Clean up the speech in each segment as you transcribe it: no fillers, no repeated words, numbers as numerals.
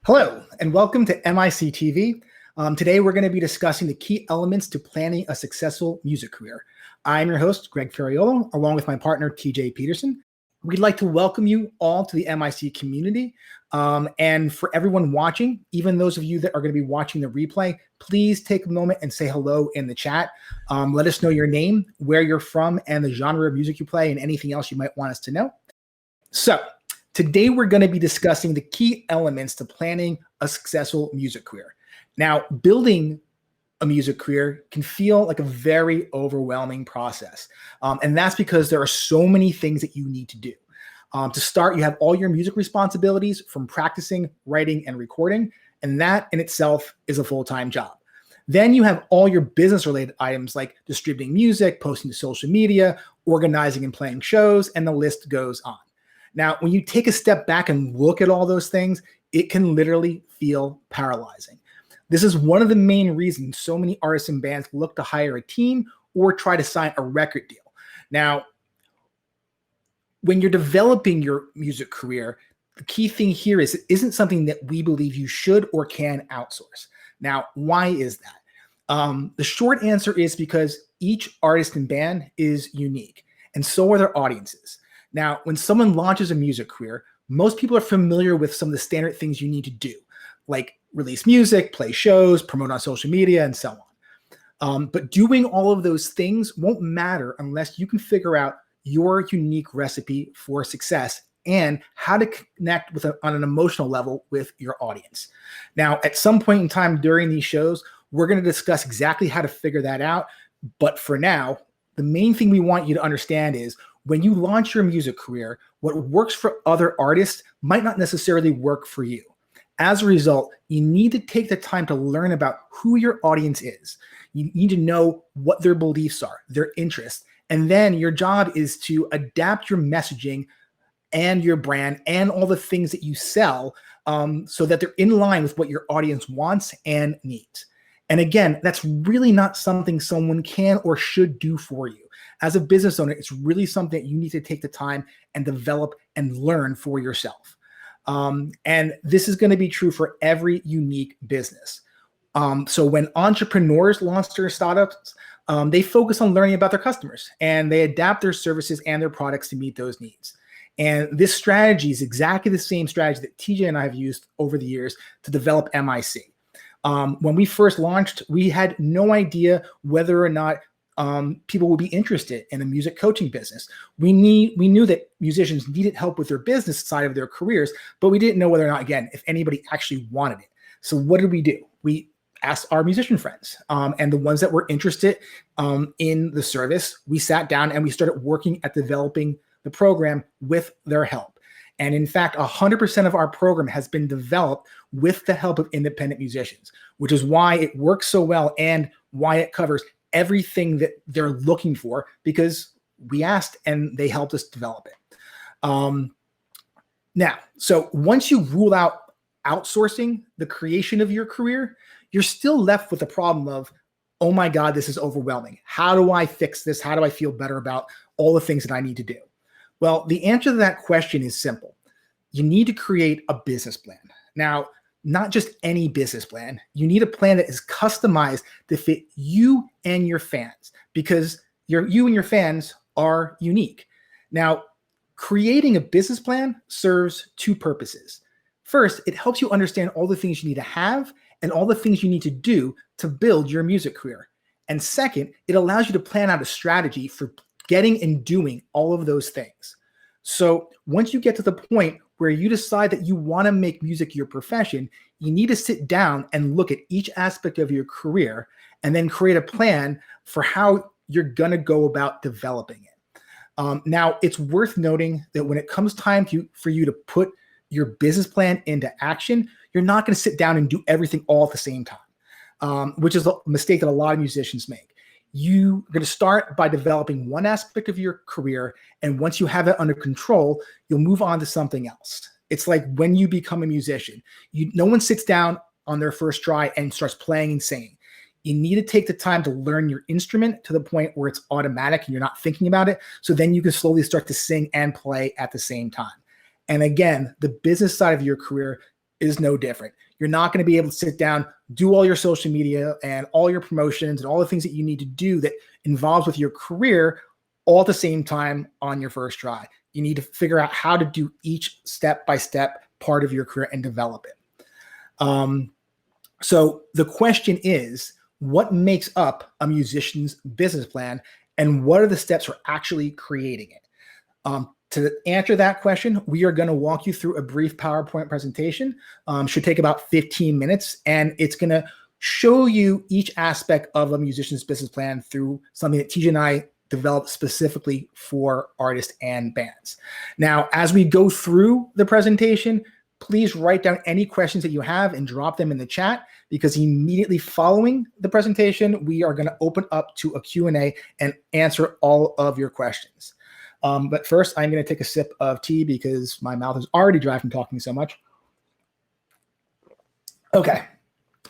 Hello, and welcome to MIC TV. Today, we're going to be discussing the key elements to planning a successful music career. I'm your host, Greg Ferriolo, along with my partner, TJ Peterson. We'd like to welcome you all to the MIC community. And for everyone watching, even those of you that are going to be watching the replay, please take a moment and say hello in the chat. Let us know your name, where you're from, and the genre of music you play, and anything else you might want us to know. So, today, we're going to be discussing the key elements to planning a successful music career. Now, building a music career can feel like a very overwhelming process. And that's because there are so many things that you need to do. To start, you have all your music responsibilities from practicing, writing, and recording. And that in itself is a full-time job. Then you have all your business-related items like distributing music, posting to social media, organizing and playing shows, and the list goes on. Now, when you take a step back and look at all those things, it can literally feel paralyzing. This is one of the main reasons so many artists and bands look to hire a team or try to sign a record deal. Now, when you're developing your music career, the key thing here is it isn't something that we believe you should or can outsource. Now, why is that? The short answer is because each artist and band is unique, and so are their audiences. Now, when someone launches a music career, most people are familiar with some of the standard things you need to do, like release music, play shows, promote on social media, and so on. But doing all of those things won't matter unless you can figure out your unique recipe for success and how to connect with on an emotional level with your audience. Now, at some point in time during these shows, we're going to discuss exactly how to figure that out. But for now, the main thing we want you to understand is when you launch your music career, what works for other artists might not necessarily work for you. As a result, you need to take the time to learn about who your audience is. You need to know what their beliefs are, their interests, and then your job is to adapt your messaging and your brand and all the things that you sell so that they're in line with what your audience wants and needs. And again, that's really not something someone can or should do for you. As a business owner, it's really something that you need to take the time and develop and learn for yourself. And this is going to be true for every unique business. So when entrepreneurs launch their startups, they focus on learning about their customers and they adapt their services and their products to meet those needs. And this strategy is exactly the same strategy that TJ and I have used over the years to develop MIC. When we first launched, we had no idea whether or not people would be interested in a music coaching business. We knew that musicians needed help with their business side of their careers, but we didn't know whether or not, again, if anybody actually wanted it. So what did we do? We asked our musician friends and the ones that were interested in the service. We sat down and we started working at developing the program with their help. And in fact, 100% of our program has been developed with the help of independent musicians, which is why it works so well and why it covers everything that they're looking for, because we asked and they helped us develop it. Now, so once you rule out outsourcing the creation of your career, you're still left with the problem of, oh my God, this is overwhelming. How do I fix this? How do I feel better about all the things that I need to do? Well, the answer to that question is simple. You need to create a business plan. Now, not just any business plan. You need a plan that is customized to fit you and your fans, because you and your fans are unique. Now, creating a business plan serves two purposes. First, it helps you understand all the things you need to have and all the things you need to do to build your music career. And second, it allows you to plan out a strategy for getting and doing all of those things. So once you get to the point where you decide that you want to make music your profession, you need to sit down and look at each aspect of your career and then create a plan for how you're going to go about developing it. Now, it's worth noting that when it comes time for you to put your business plan into action, you're not going to sit down and do everything all at the same time, which is a mistake that a lot of musicians make. You're going to start by developing one aspect of your career, and once you have it under control, you'll move on to something else. It's like when you become a musician, no one sits down on their first try and starts playing and singing. You need to take the time to learn your instrument to the point where it's automatic and you're not thinking about it. So then you can slowly start to sing and play at the same time. And again, the business side of your career is no different. You're not going to be able to sit down, do all your social media and all your promotions and all the things that you need to do that involves with your career all at the same time on your first try. You need to figure out how to do each step-by-step part of your career and develop it. So the question is, what makes up a musician's business plan, and what are the steps for actually creating it? To answer that question, we are going to walk you through a brief PowerPoint presentation. Should take about 15 minutes, and it's going to show you each aspect of a musician's business plan through something that TJ and I developed specifically for artists and bands. Now, as we go through the presentation, please write down any questions that you have and drop them in the chat, because immediately following the presentation, we are going to open up to a Q&A and answer all of your questions. But first, I'm going to take a sip of tea because my mouth is already dry from talking so much. Okay.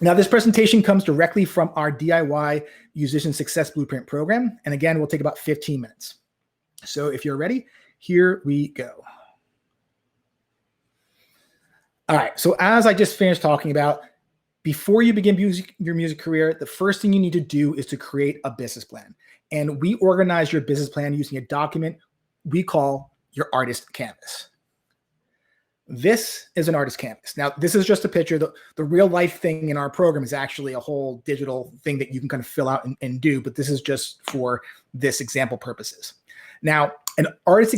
Now, this presentation comes directly from our DIY Musician Success Blueprint program. And again, we'll take about 15 minutes. So if you're ready, here we go. All right. So as I just finished talking about, before you begin your music career, the first thing you need to do is to create a business plan. And we organize your business plan using a document we call your artist canvas. This is an artist canvas. Now, this is just a picture. The real life thing in our program is actually a whole digital thing that you can kind of fill out and do, but this is just for this example purposes. Now, an artist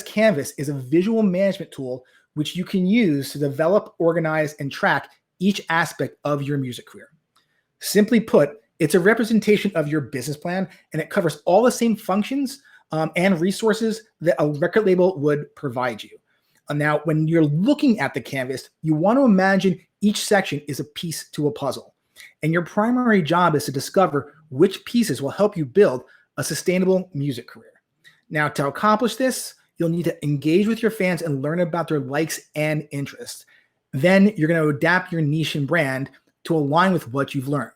canvas is a visual management tool which you can use to develop, organize, and track each aspect of your music career. Simply put, it's a representation of your business plan, and it covers all the same functions and resources that a record label would provide you. Now, when you're looking at the canvas, you want to imagine each section is a piece to a puzzle. And your primary job is to discover which pieces will help you build a sustainable music career. Now, to accomplish this, you'll need to engage with your fans and learn about their likes and interests. Then you're going to adapt your niche and brand to align with what you've learned.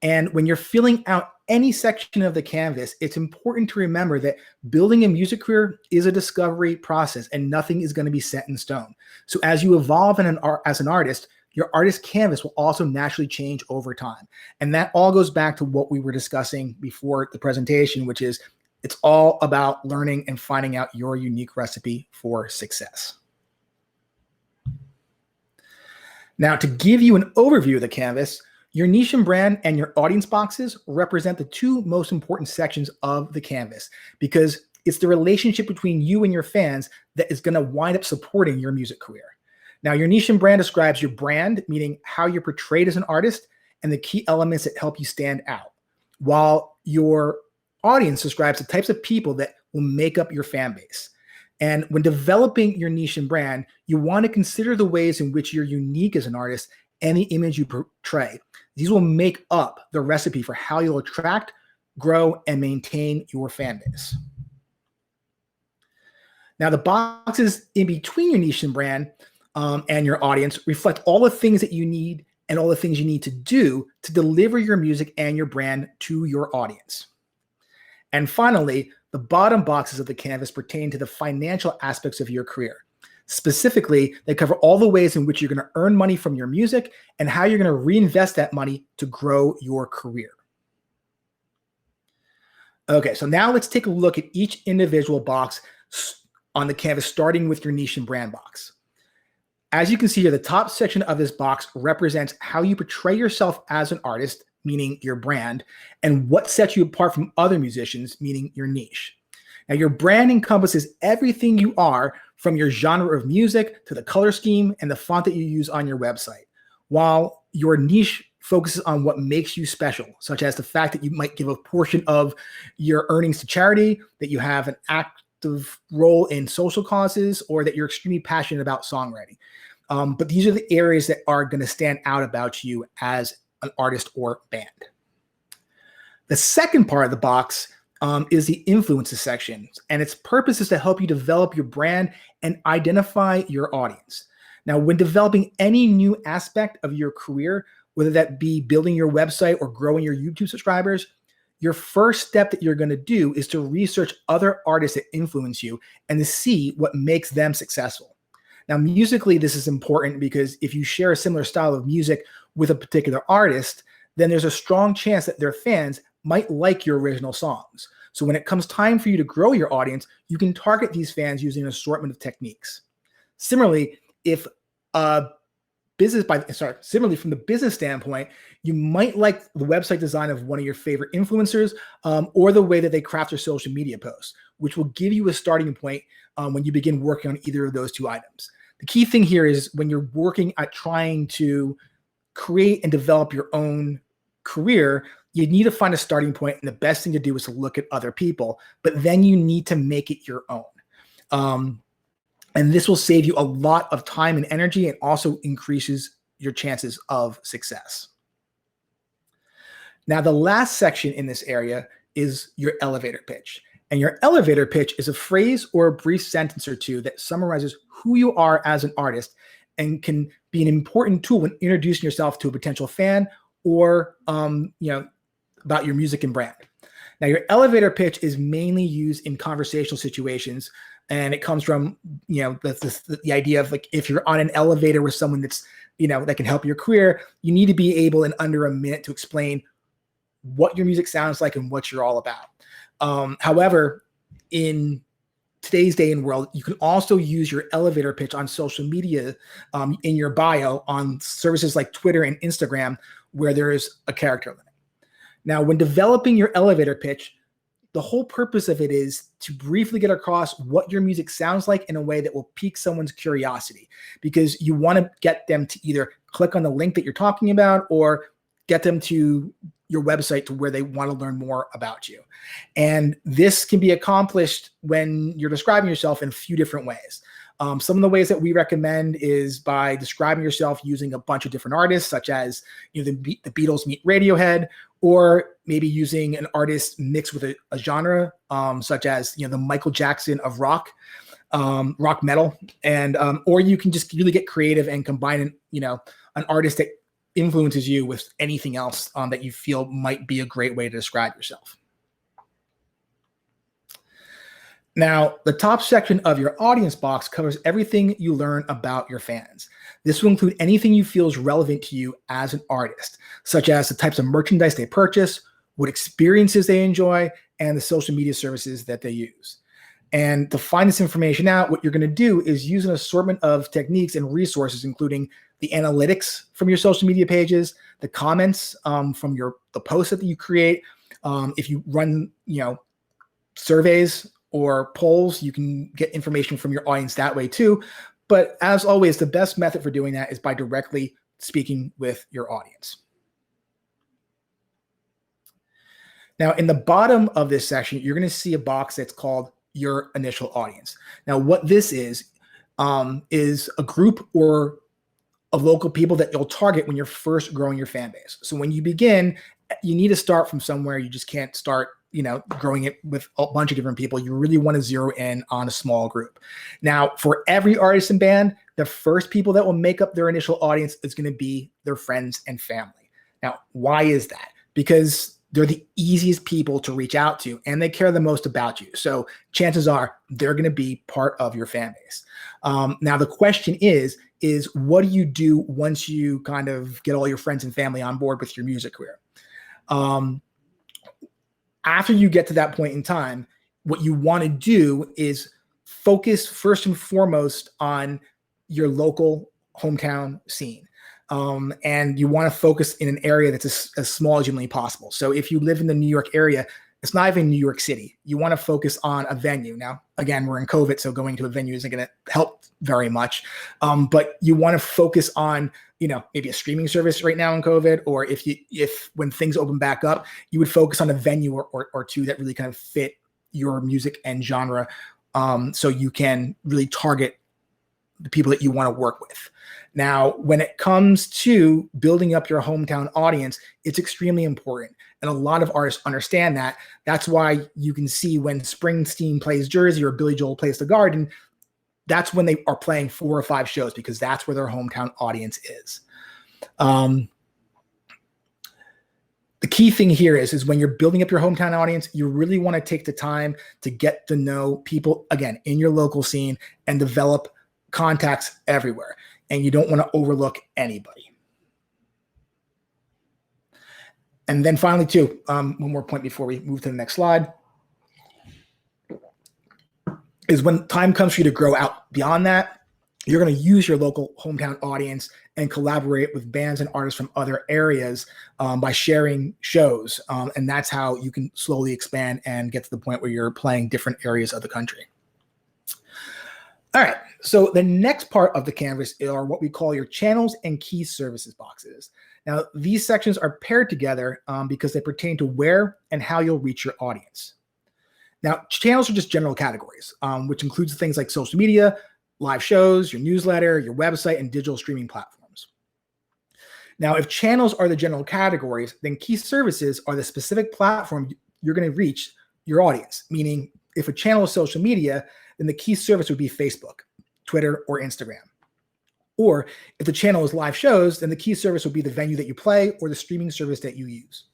And when you're filling out any section of the canvas, it's important to remember that building a music career is a discovery process and nothing is going to be set in stone. So as you evolve as an artist, your artist canvas will also naturally change over time. And that all goes back to what we were discussing before the presentation, which is it's all about learning and finding out your unique recipe for success. Now, to give you an overview of the canvas, your niche and brand and your audience boxes represent the two most important sections of the canvas, because it's the relationship between you and your fans that is going to wind up supporting your music career. Now, your niche and brand describes your brand, meaning how you're portrayed as an artist and the key elements that help you stand out, while your audience describes the types of people that will make up your fan base. And when developing your niche and brand, you want to consider the ways in which you're unique as an artist and the image you portray. These will make up the recipe for how you'll attract, grow, and maintain your fan base. Now, the boxes in between your niche and brand and your audience reflect all the things that you need and all the things you need to do to deliver your music and your brand to your audience. And finally, the bottom boxes of the canvas pertain to the financial aspects of your career. Specifically, they cover all the ways in which you're going to earn money from your music and how you're going to reinvest that money to grow your career. Okay, so now let's take a look at each individual box on the canvas, starting with your niche and brand box. As you can see here, the top section of this box represents how you portray yourself as an artist, meaning your brand, and what sets you apart from other musicians, meaning your niche. Now, your brand encompasses everything you are, from your genre of music to the color scheme and the font that you use on your website, while your niche focuses on what makes you special, such as the fact that you might give a portion of your earnings to charity, that you have an active role in social causes, or that you're extremely passionate about songwriting. But these are the areas that are going to stand out about you as an artist or band. The second part of the box is the influences section, and its purpose is to help you develop your brand and identify your audience. Now, when developing any new aspect of your career, whether that be building your website or growing your YouTube subscribers, your first step that you're going to do is to research other artists that influence you and to see what makes them successful. Now, musically, this is important because if you share a similar style of music with a particular artist, then there's a strong chance that their fans might like your original songs. So when it comes time for you to grow your audience, you can target these fans using an assortment of techniques. Similarly, if similarly, from the business standpoint, you might like the website design of one of your favorite influencers, or the way that they craft their social media posts, which will give you a starting point when you begin working on either of those two items. The key thing here is when you're working at trying to create and develop your own career, you need to find a starting point, and the best thing to do is to look at other people, but then you need to make it your own. And this will save you a lot of time and energy, and also increases your chances of success. Now, the last section in this area is your elevator pitch. And your elevator pitch is a phrase or a brief sentence or two that summarizes who you are as an artist and can be an important tool when introducing yourself to a potential fan or about your music and brand. Now, your elevator pitch is mainly used in conversational situations, and it comes from the idea of, like, if you're on an elevator with someone that's that can help your career, you need to be able in under a minute to explain what your music sounds like and what you're all about. However, in today's day and world, you can also use your elevator pitch on social media, in your bio on services like Twitter and Instagram, where there is a character limit. Now, when developing your elevator pitch, the whole purpose of it is to briefly get across what your music sounds like in a way that will pique someone's curiosity, because you want to get them to either click on the link that you're talking about or get them to your website to where they want to learn more about you. And this can be accomplished when you're describing yourself in a few different ways. Some of the ways that we recommend is by describing yourself using a bunch of different artists, such as the Beatles meet Radiohead, or maybe using an artist mixed with a genre, such as the Michael Jackson of rock metal, and or you can just really get creative and combine an artist that influences you with anything else that you feel might be a great way to describe yourself. Now, the top section of your audience box covers everything you learn about your fans. This will include anything you feel is relevant to you as an artist, such as the types of merchandise they purchase, what experiences they enjoy, and the social media services that they use. And to find this information out, what you're going to do is use an assortment of techniques and resources, including the analytics from your social media pages, the comments from the posts that you create. If you run surveys or polls, you can get information from your audience that way too. But as always, the best method for doing that is by directly speaking with your audience. Now, in the bottom of this section, you're going to see a box that's called your initial audience. Now, what this is a group or of local people that you'll target when you're first growing your fan base. So when you begin, you need to start from somewhere. You just can't start growing it with a bunch of different people. You really want to zero in on a small group. Now, for every artist and band, the first people that will make up their initial audience is going to be their friends and family. Now, why is that? Because they're the easiest people to reach out to, and they care the most about you. So chances are they're going to be part of your fan base. Now, the question is what do you do once you kind of get all your friends and family on board with your music career? After you get to that point in time, what you want to do is focus first and foremost on your local hometown scene. And you want to focus in an area that's as small as humanly possible. So if you live in the New York area, it's not even New York City. You want to focus on a venue. Now, again, we're in COVID, so going to a venue isn't going to help very much. But you want to focus on, maybe a streaming service right now in COVID, or if when things open back up, you would focus on a venue or two that really kind of fit your music and genre, so you can really target the people that you want to work with. Now, when it comes to building up your hometown audience, it's extremely important. And a lot of artists understand that. That's why you can see when Springsteen plays Jersey or Billy Joel plays The Garden, that's when they are playing 4 or 5 shows, because that's where their hometown audience is. The key thing here is when you're building up your hometown audience, you really want to take the time to get to know people, again, in your local scene and develop contacts everywhere, and you don't want to overlook anybody. And then finally, too, one more point before we move to the next slide, is when time comes for you to grow out beyond that, you're going to use your local hometown audience and collaborate with bands and artists from other areas by sharing shows. And that's how you can slowly expand and get to the point where you're playing different areas of the country. All right, so the next part of the canvas are what we call your channels and key services boxes. Now, these sections are paired together because they pertain to where and how you'll reach your audience. Now, channels are just general categories, which includes things like social media, live shows, your newsletter, your website, and digital streaming platforms. Now, if channels are the general categories, then key services are the specific platform you're going to reach your audience. Meaning, if a channel is social media, then the key service would be Facebook, Twitter, or Instagram. Or if the channel is live shows, then the key service would be the venue that you play or the streaming service that you use.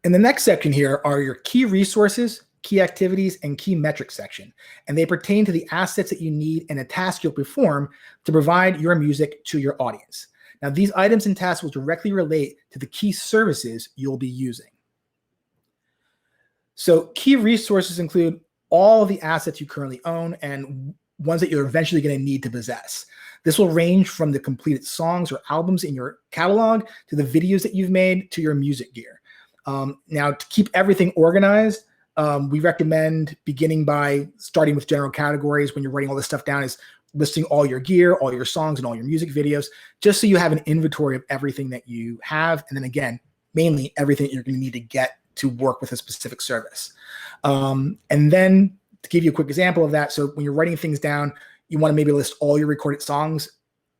In the next section here are your key resources, key activities, and key metrics section. And they pertain to the assets that you need and a task you'll perform to provide your music to your audience. Now, these items and tasks will directly relate to the key services you'll be using. So key resources include all of the assets you currently own and ones that you're eventually going to need to possess. This will range from the completed songs or albums in your catalog to the videos that you've made to your music gear. Now, to keep everything organized, we recommend beginning by starting with general categories when you're writing all this stuff down, is listing all your gear, all your songs, and all your music videos, just so you have an inventory of everything that you have. And then again, mainly everything that you're going to need to get to work with a specific service. And then to give you a quick example of that, so when you're writing things down, you want to maybe list all your recorded songs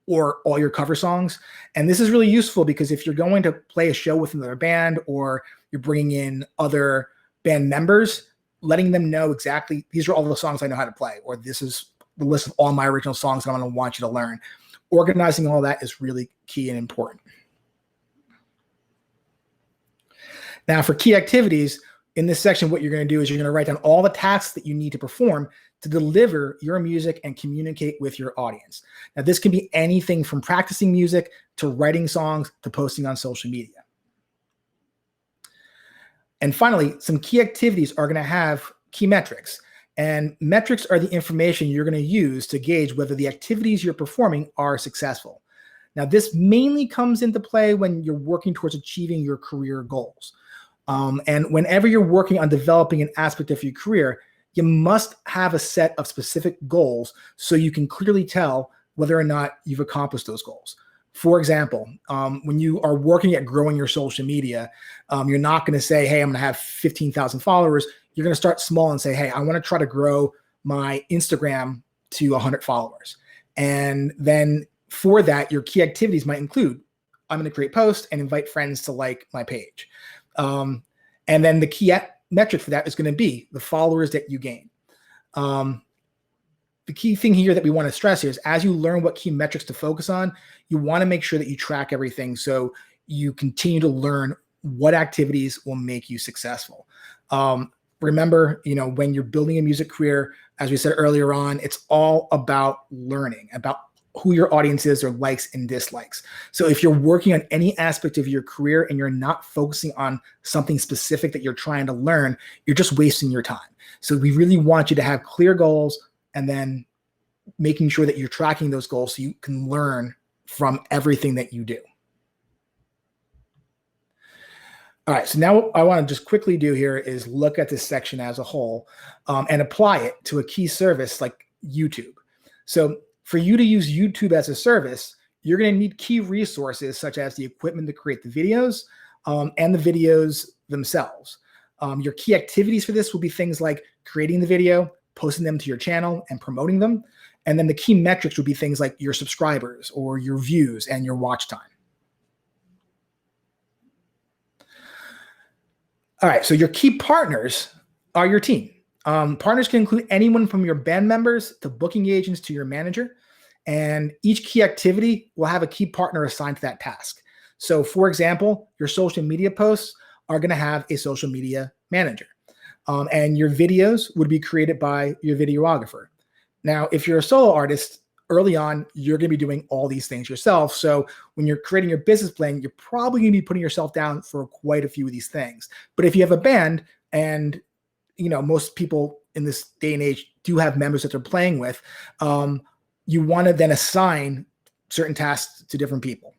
or all your cover songs. And this is really useful because if you're going to play a show with another band or you're bringing in other band members, letting them know exactly, these are all the songs I know how to play, or this is the list of all my original songs that I'm going to want you to learn. Organizing all that is really key and important. Now, for key activities, in this section, what you're going to do is you're going to write down all the tasks that you need to perform to deliver your music and communicate with your audience. Now, this can be anything from practicing music to writing songs to posting on social media. And finally, some key activities are going to have key metrics. And metrics are the information you're going to use to gauge whether the activities you're performing are successful. Now, this mainly comes into play when you're working towards achieving your career goals. And whenever you're working on developing an aspect of your career, you must have a set of specific goals so you can clearly tell whether or not you've accomplished those goals. For example, when you are working at growing your social media, you're not going to say, hey, I'm going to have 15,000 followers. You're going to start small and say, hey, I want to try to grow my Instagram to 100 followers. And then for that, your key activities might include, I'm going to create posts and invite friends to like my page. And then the key metric for that is going to be the followers that you gain. The key thing here that we want to stress here is as you learn what key metrics to focus on, you want to make sure that you track everything so you continue to learn what activities will make you successful. Remember, when you're building a music career, as we said earlier on, it's all about learning, about who your audience is, their likes and dislikes. So if you're working on any aspect of your career and you're not focusing on something specific that you're trying to learn, you're just wasting your time. So we really want you to have clear goals and then making sure that you're tracking those goals so you can learn from everything that you do. All right, so now what I want to just quickly do here is look at this section as a whole and apply it to a key service like YouTube. So for you to use YouTube as a service, you're going to need key resources such as the equipment to create the videos and the videos themselves. Your key activities for this will be things like creating the video, posting them to your channel, and promoting them. And then the key metrics would be things like your subscribers or your views and your watch time. All right, so your key partners are your team. Partners can include anyone from your band members to booking agents to your manager. And each key activity will have a key partner assigned to that task. So for example, your social media posts are going to have a social media manager. And your videos would be created by your videographer. Now, if you're a solo artist, early on, you're going to be doing all these things yourself. So when you're creating your business plan, you're probably going to be putting yourself down for quite a few of these things. But if you have a band, and most people in this day and age do have members that they're playing with, you want to then assign certain tasks to different people,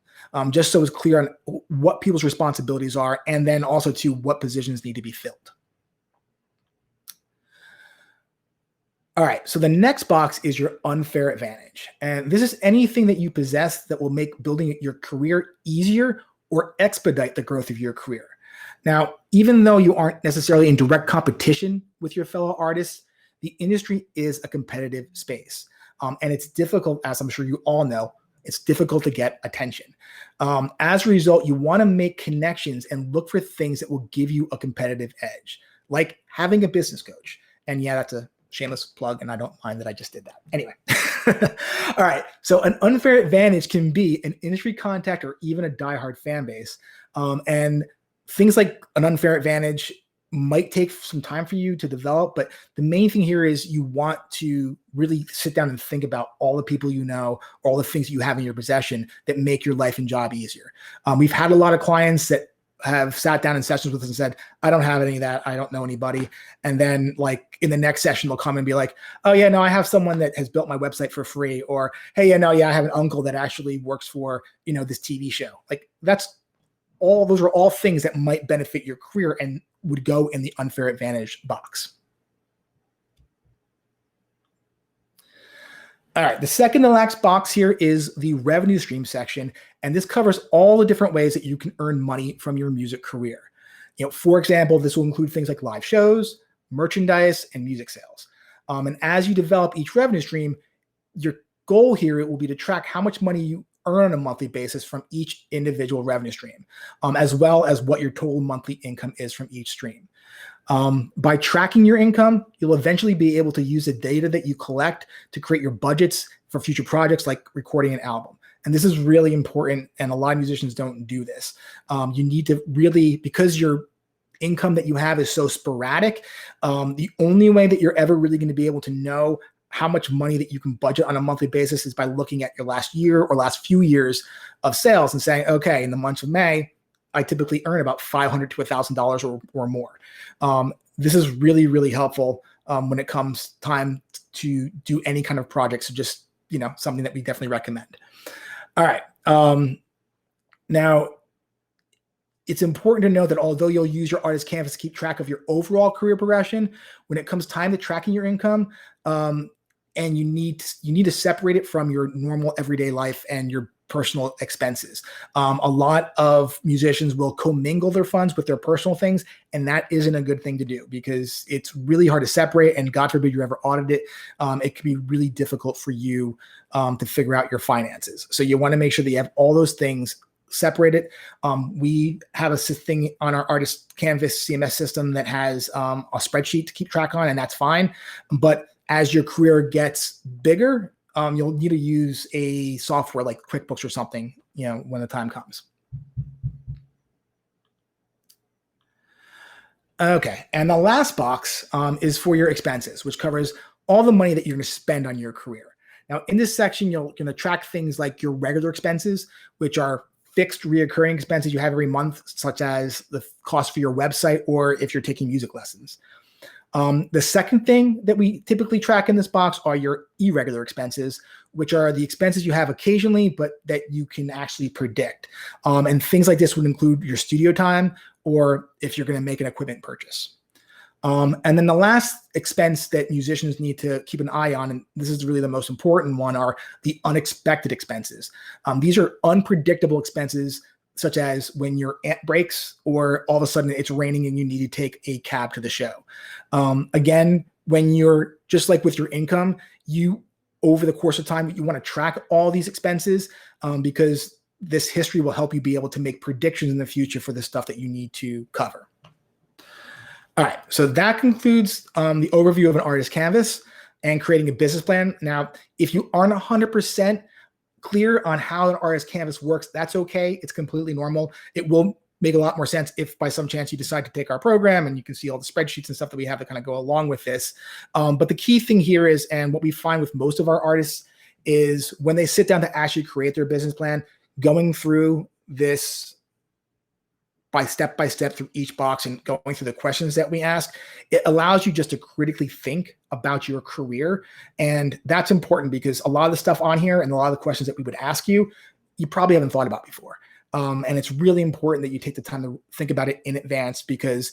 just so it's clear on what people's responsibilities are, and then also to what positions need to be filled. All right, so the next box is your unfair advantage. And this is anything that you possess that will make building your career easier or expedite the growth of your career. Now, even though you aren't necessarily in direct competition with your fellow artists, the industry is a competitive space. And it's difficult, as I'm sure you all know, it's difficult to get attention. As a result, you want to make connections and look for things that will give you a competitive edge, like having a business coach. And yeah, that's a shameless plug, and I don't mind that I just did that. Anyway. All right. So an unfair advantage can be an industry contact or even a diehard fan base. And things like an unfair advantage might take some time for you to develop, but the main thing here is you want to really sit down and think about all the people you know, all the things you have in your possession that make your life and job easier. We've had a lot of clients that have sat down in sessions with us and said, I don't have any of that. I don't know anybody. And then like in the next session, they'll come and be like, oh yeah, no, I have someone that has built my website for free. Or, hey, I have an uncle that actually works for, this TV show. Like those are all things that might benefit your career and would go in the unfair advantage box. All right, the second to last box here is the revenue stream section, and this covers all the different ways that you can earn money from your music career. For example, this will include things like live shows, merchandise, and music sales. And as you develop each revenue stream, your goal here will be to track how much money you earn on a monthly basis from each individual revenue stream, as well as what your total monthly income is from each stream. By tracking your income, you'll eventually be able to use the data that you collect to create your budgets for future projects like recording an album. And this is really important, and a lot of musicians don't do this. You need to really, because your income that you have is so sporadic, the only way that you're ever really going to be able to know how much money that you can budget on a monthly basis is by looking at your last year or last few years of sales and saying, okay, in the month of May, I typically earn about $500 to $1,000 or more. This is really, really helpful when it comes time to do any kind of project. So just, something that we definitely recommend. All right. Now, it's important to know that although you'll use your artist canvas to keep track of your overall career progression, when it comes time to tracking your income, and you need to separate it from your normal everyday life and your personal expenses. A lot of musicians will commingle their funds with their personal things, and that isn't a good thing to do because it's really hard to separate, and God forbid you ever audit it. It can be really difficult for you to figure out your finances. So you want to make sure that you have all those things separated. We have a thing on our artist canvas CMS system that has a spreadsheet to keep track on, and that's fine. But as your career gets bigger, you'll need to use a software like QuickBooks or something, when the time comes. Okay, and the last box is for your expenses, which covers all the money that you're going to spend on your career. Now, in this section, you're going to track things like your regular expenses, which are fixed reoccurring expenses you have every month, such as the cost for your website or if you're taking music lessons. The second thing that we typically track in this box are your irregular expenses, which are the expenses you have occasionally, but that you can actually predict. And things like this would include your studio time or if you're going to make an equipment purchase. And then the last expense that musicians need to keep an eye on, and this is really the most important one, are the unexpected expenses. These are unpredictable expenses, such as when your amp breaks or all of a sudden it's raining and you need to take a cab to the show. Again, when you're just like with your income, over the course of time, you want to track all these expenses because this history will help you be able to make predictions in the future for the stuff that you need to cover. All right, so that concludes the overview of an artist canvas and creating a business plan. Now, if you aren't 100% clear on how an artist canvas works, that's okay. It's completely normal. It will make a lot more sense if by some chance you decide to take our program, and you can see all the spreadsheets and stuff that we have that kind of go along with this. But the key thing here is, and what we find with most of our artists is when they sit down to actually create their business plan, going through this by step through each box and going through the questions that we ask, it allows you just to critically think about your career. And that's important because a lot of the stuff on here and a lot of the questions that we would ask you, you probably haven't thought about before. And it's really important that you take the time to think about it in advance, because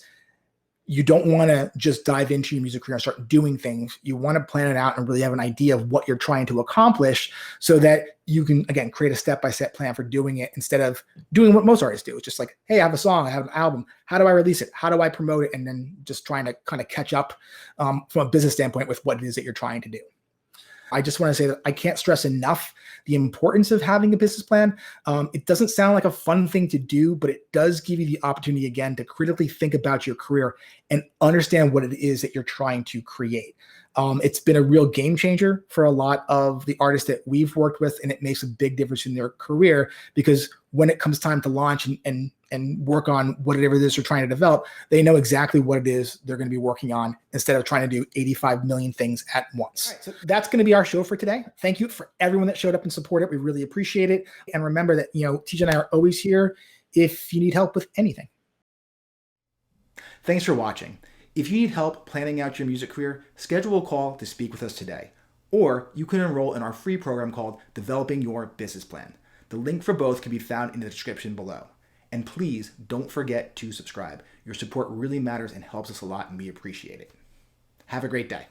you don't want to just dive into your music career and start doing things. You want to plan it out and really have an idea of what you're trying to accomplish so that you can, again, create a step-by-step plan for doing it instead of doing what most artists do. It's just like, hey, I have a song, I have an album. How do I release it? How do I promote it? And then just trying to kind of catch up from a business standpoint with what it is that you're trying to do. I just want to say that I can't stress enough the importance of having a business plan. It doesn't sound like a fun thing to do, but it does give you the opportunity, again, to critically think about your career and understand what it is that you're trying to create. It's been a real game changer for a lot of the artists that we've worked with, and it makes a big difference in their career, because when it comes time to launch and work on whatever it is they're trying to develop, they know exactly what it is they're going to be working on instead of trying to do 85 million things at once. All right, so that's going to be our show for today. Thank you for everyone that showed up and supported. We really appreciate it. And remember that, TJ and I are always here if you need help with anything. Thanks for watching. If you need help planning out your music career, schedule a call to speak with us today. Or you can enroll in our free program called Developing Your Business Plan. The link for both can be found in the description below. And please don't forget to subscribe. Your support really matters and helps us a lot, and we appreciate it. Have a great day.